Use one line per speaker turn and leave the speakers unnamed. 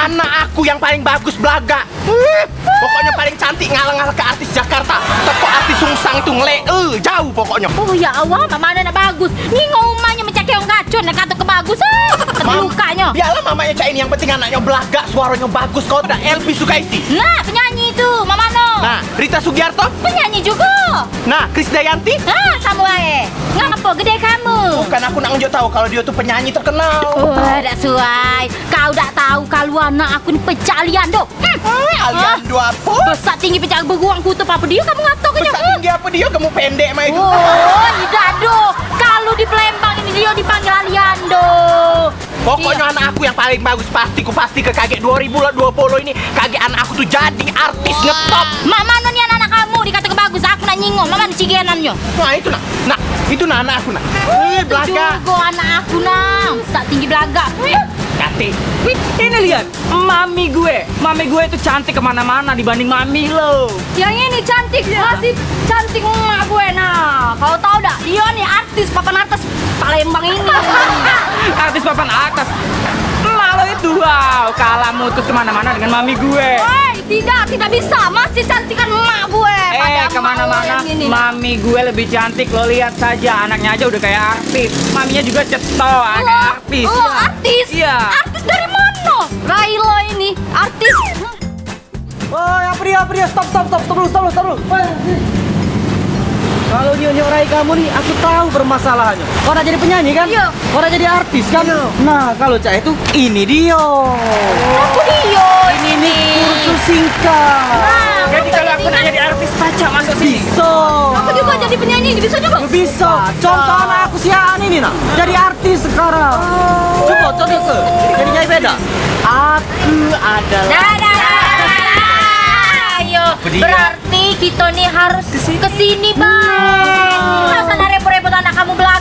Anak aku yang paling bagus belaga. Pokoknya paling cantik ngalah-ngalah ke artis Jakarta. Teko artis Sungsang itu jauh pokoknya.
Oh ya Allah, mama nak bagus. Ni ngomongnya mencakeong gacun nak kata kebagusan. Lukanya.
Biarlah mamanya Cak ini, yang penting anaknya belaga, suaranya bagus. Kau udah Elvi Sukaisi.
Nah, penyanyi itu, mama no.
Nah, Rita Sugiarto.
Penyanyi juga.
Nah, Krisdayanti.
Ah, sama wae. Ngapa gede kamu?
Bukan, aku nak nunjuk tahu kalau dia tuh penyanyi terkenal.
Dak suai. Kau dak tahu kalau anak aku ni pecalian doh.
Aliando apa?
Besar tinggi pecah beruang kutub apa dia kamu ngatok kenya?
Besar tinggi apa dia? Kamu pendek mah itu.
Oh, tidak doh. Kalau di Palembang ini dia dipanggil Aliando.
Pokoknya anak aku yang paling bagus, pasti ke kaget 2020 ini kaget anak aku tuh jadi artis ngetop.
Mak mana nih anak kamu dikata bagus, aku nak nyinggung, mama cigenannya.
Nah itu itu anak aku nak. Belaga.
Juga anak aku nang, sak tinggi belaga.
Kati.
Ini lihat, mami gue itu cantik kemana-mana dibanding mami lo.
Yang ini cantik, masih cantik emak gue nah. Kau tahu dak, dia nih artis papan atas Palembang ini.
Artis papan atas. Emak lo itu wow, kalah mutus kemana-mana dengan mami gue.
Tidak bisa, masih cantikan emak gue.
Kemana-mana mami gue lebih cantik, lo lihat saja, anaknya aja udah kayak artis, maminya juga cetok kayak artis.
Oh, artis?
Iya.
Artis dari mana? Railo ini, artis.
Woi, apa dia? Stop dulu. Kalau dia nyorai kamu nih, aku tahu permasalahannya. Kau udah jadi penyanyi kan?
Iya.
Kau udah jadi artis kan?
Iya.
Nah, kalau Cak itu, ini dia.
Aku dia ini nih.
Kursus singkat.
Jadi kalau aku nak jadi artis, baca masuk sini.
Bisa.
Aku juga jadi penyanyi, bisa juga.
Bisa. Contoh anak aku si Aan ini nak, jadi artis sekarang. Coba ke. Jadi nyanyi beda. Aku adalah.
Ayo, berarti kita nih harus kesini bang. Masa repot-repot anak kamu belaga.